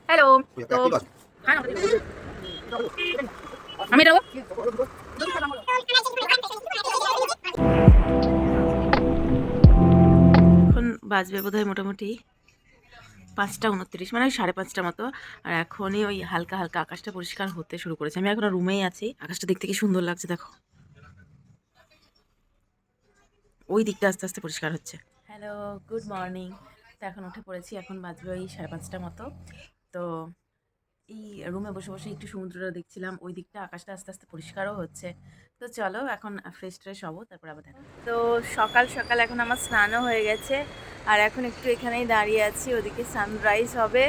Hello. তো আমি এটা এখন বাজবে বোধহয় মোটামুটি 5:29, মানে ওই 5:30 মতো। আর এখনই ওই হালকা হালকা আকাশটা পরিষ্কার হতে শুরু করেছে। আমি এখনো রুমেই আছি। আকাশটা দেখতে কি সুন্দর লাগছে দেখো, ওই দিকটা আস্তে আস্তে পরিষ্কার হচ্ছে। Hello, good morning. তো এখন উঠে পড়েছি, এখন বাজবে ওই 5:30 মতো। তো এই রুমে বসে বসে একটু সমুদ্রটা দেখছিলাম, ওই দিকটা আকাশটা আস্তে আস্তে পরিষ্কারও হচ্ছে। তো চলো এখন ফ্রেশ ট্রেশ হবো, তারপর আবার দেখা। তো সকাল সকাল এখন আমার স্নানও হয়ে গেছে, আর এখন একটু এখানেই দাঁড়িয়ে আছি। ওদিকে সানরাইজ হবে,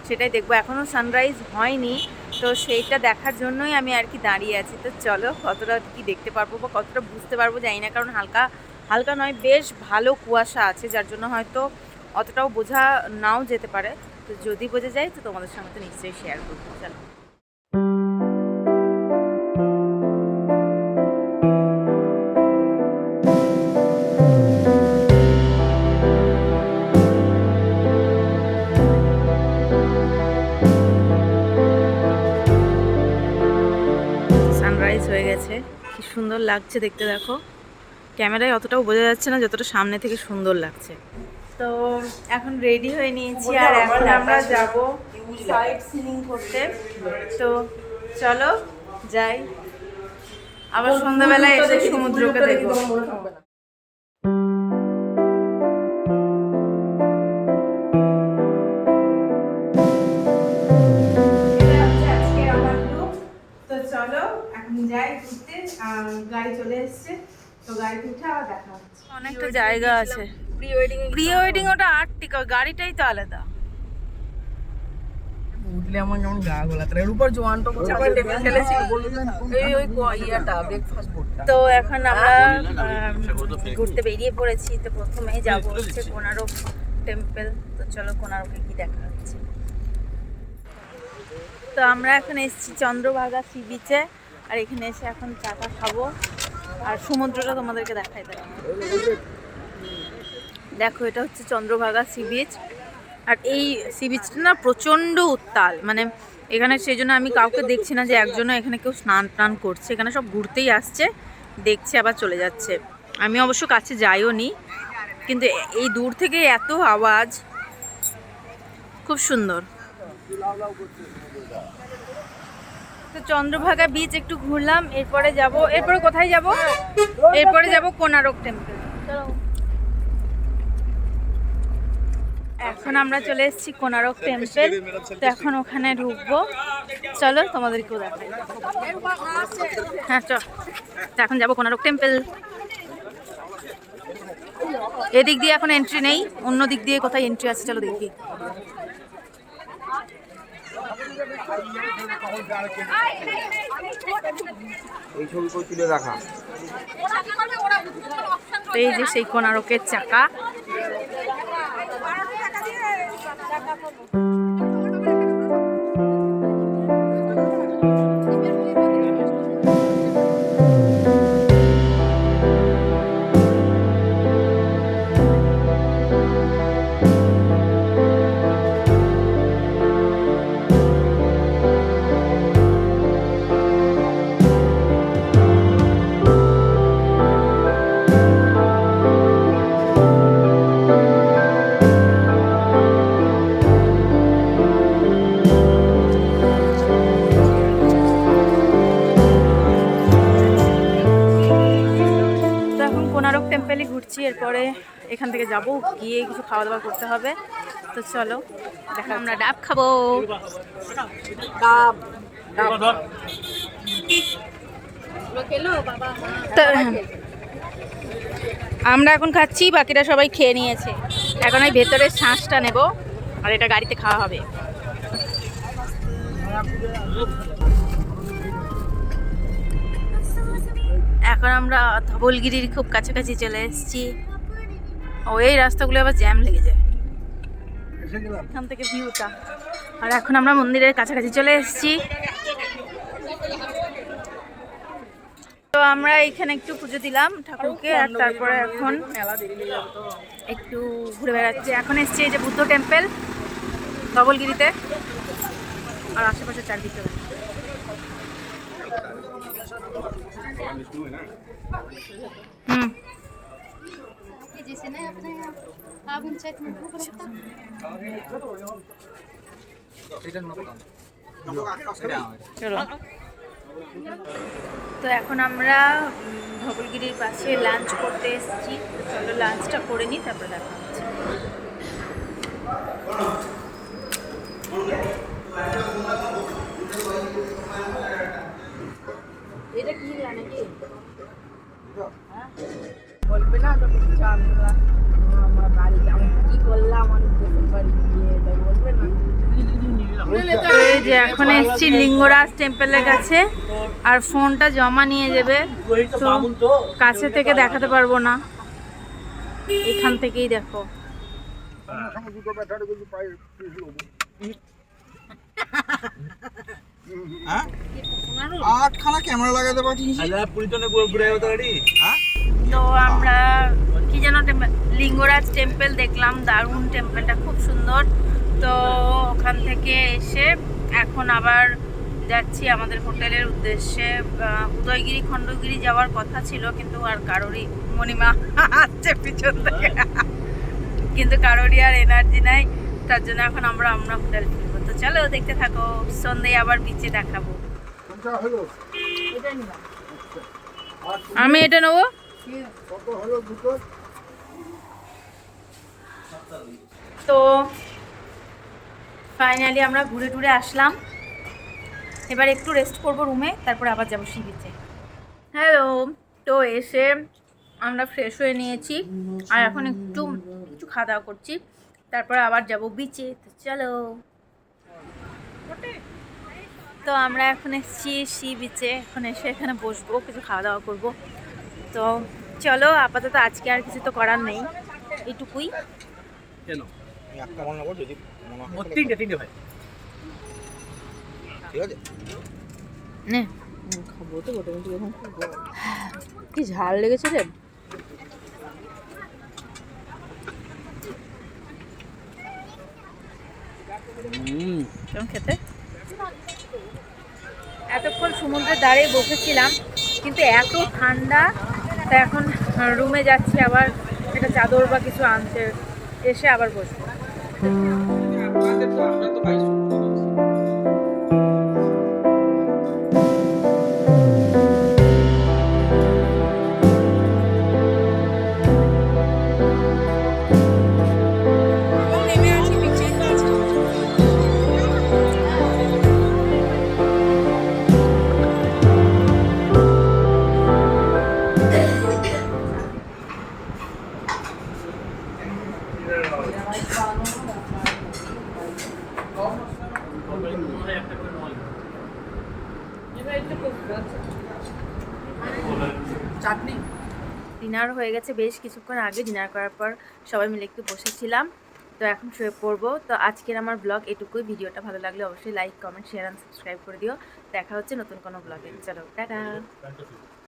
সেটাই দেখবো। এখনও সানরাইজ হয়নি, তো সেইটা দেখার জন্যই আমি আর কি দাঁড়িয়ে আছি। তো চলো কতটা কি দেখতে পারবো বা কতটা বুঝতে পারবো জানি না, কারণ হালকা হালকা নয়, বেশ ভালো কুয়াশা আছে, যার জন্য হয়তো অতটাও বোঝা নাও যেতে পারে। তো যদি বোঝা যায় তো তোমাদের সঙ্গে তো নিশ্চয়ই শেয়ার করবো। চলো। সানরাইজ হয়ে গেছে, কি সুন্দর লাগছে দেখতে দেখো। ক্যামেরায় অতটাও বোঝা যাচ্ছে না যতটা সামনে থেকে সুন্দর লাগছে। তো এখন রেডি হয়ে নিয়েছি, আর এখন আমরা যাব সাইট সিনিং করতে। তো চলো যাই, আবার সন্ধ্যাবেলায় এসে সমুদ্রকে দেখবো। তো চলো এখন যাই ঘুরতে, গাড়ি চলে এসছে, তো গাড়িতে উঠে আবার দেখা হচ্ছে। অনেকটা জায়গা আছে। প্রি ওয়েডিং ওটা আর্টিকা, গাড়িটাই তো আলাদা। উঠলে আমার যেমন গা গোলাতে এর উপর জোয়ানটা চাপাই লেগে ফেলেছি এই ওই ইয়াটা ব্রেকফাস্ট বোর্ডটা। তো এখন আমরা ঘুরতে বেরিয়ে পড়েছি। তো প্রথমেই যাব হচ্ছে কোনারক টেম্পল। তো চলো কোনারকে কি দেখা হচ্ছে। তো আমরা এখন এসেছি চন্দ্রভাগা সি বিচে, আর এখানে এসে এখন চাটা খাবো আর সমুদ্রটা তোমাদেরকে দেখাই দেবো। দেখো এটা হচ্ছে চন্দ্রভাগা সি বিচ, আর এই সি বিচটা না প্রচণ্ড উত্তাল, মানে এখানে সেই জন্য আমি কাউকে দেখছি না যে একজনও এখানে কেউ স্নান টান করছে। এখানে সব ঘুরতেই আসছে, দেখছে আবার চলে যাচ্ছে। আমি অবশ্য কাছে যাইও নি, কিন্তু এই দূর থেকে এত আওয়াজ, খুব সুন্দর। তো চন্দ্রভাগা বিচ একটু ঘুরলাম, এরপরে কোথায় যাব? এরপরে যাব কোনারক টেম্পল। এখন আমরা চলে এসেছি কোনারক টেম্পল, তো এখন ওখানে ঢুকবো। চলো তোমাদেরকেও দেখাই। হ্যাঁ চল, তো এখন যাবো কোনারক টেম্পল। এদিক দিয়ে এখন এন্ট্রি নেই, অন্য দিক দিয়ে কোথায় এন্ট্রি আছে চলো দেখি। এই ছবি কই তুলে রাখা। এই যে সেই কোনারকের চাকা। কোনারক টেম্পেলই ঘুরছি, এরপরে এখান থেকে যাব, গিয়ে কিছু খাওয়া দাওয়া করতে হবে। তো চলো দেখা, আমরা ডাব খাবো। আমরা এখন খাচ্ছি, বাকিরা সবাই খেয়ে নিয়েছে। এখন এই ভেতরের শ্বাসটা নেব, আর এটা গাড়িতে খাওয়া হবে। এখন আমরা ধবলগিরির খুব কাছাকাছি চলে এসেছি। ও এই রাস্তাগুলো আবার জ্যাম লেগে যায় এখান থেকে ভিউটা। আর এখন আমরা মন্দিরের কাছাকাছি চলে এসেছি। তো আমরা এখানে একটু পুজো দিলাম ঠাকুরকে, আর তারপরে এখন একটু ঘুরে বেড়াচ্ছি। এখন এসেছি এই যে বুদ্ধ টেম্পল ধবলগিরিতে। আর আশেপাশে চারদিকটা দেখো। হুম চলো। তো এখন আমরা ধবলগিরির পাশে লাঞ্চ করতে এসেছি। তো চলো লাঞ্চটা করে নিই, তারপরে দেখা হচ্ছে। এটা কি নাকি বলবে না তো কিছু আমরা আমার বাড়ি আমি কি করলাম আমি দেশের বাড়ি গিয়ে তাই বলবে না। এই যে এখন এসেছি লিঙ্গরাজ টেম্পলের কাছে, আর ফোনটা জমা নিয়ে যাবে, তো কাছে থেকে দেখাতে পারবো না, এখান থেকেই দেখো। আটখানা ক্যামেরা লাগাতে পারছিস? তো আমরা কি যেন লিঙ্গরাজ টেম্পল দেখলাম, দারুণ টেম্পলটা, খুব সুন্দর। তো ওখান থেকে এসে এখন আবার যাচ্ছি আমাদের হোটেলের উদ্দেশ্যে। উদয়গিরি খণ্ডগিরি যাওয়ার কথা ছিল, কিন্তু আর কারোরই, মণিমা আসছে পিছন থেকে, কিন্তু কারোরই আর এনার্জি নাই, তার জন্য এখন আমরা হোটেল ফিরবো। তো চলো দেখতে থাকো, সন্ধ্যে আবার বিচে দেখাবো। আমি এটা নেবো। তো ফাইনালি আমরা ঘুরে টুরে আসলাম, এবার একটু রেস্ট করবো রুমে, তারপরে আবার যাবো সি বিচে। হ্যালো, তো এসে আমরা ফ্রেশ হয়ে নিয়েছি, আর এখন একটু কিছু খাওয়া দাওয়া করছি, তারপরে আবার যাবো বিচে। তো চলো। তো আমরা এখন এসেছি সি বিচে, এখন এসে এখানে বসবো, কিছু খাওয়া দাওয়া করবো। তো চলো, আপাতত আজকে আর কিছু তো করার নেই, এইটুকুই। কেন একটা মনে করো যদি তিনটে ভাই ঠিক আছে নে খাবো তো বটে, কিন্তু এখন কি ঝাল লেগেছে রে। কেমন খেতে? এতক্ষণ সমুদ্রের ধারে বসেছিলাম, কিন্তু এত ঠান্ডা, তা এখন রুমে যাচ্ছি আবার একটা চাদর বা কিছু আনতে, এসে আবার বসবো। চাটনি ডিনার হয়ে গেছে বেশ কিছুক্ষণ আগে, ডিনার করার পর সবাই মিলে একটু বসেছিলাম, তো এখন শুয়ে পড়বো। তো আজকের আমার ব্লগ এটুকুই। ভিডিওটা ভালো লাগলে অবশ্যই like, comment, share and subscribe করে দিও। দেখা হচ্ছে নতুন কোনো ব্লগে। চলো টাটা।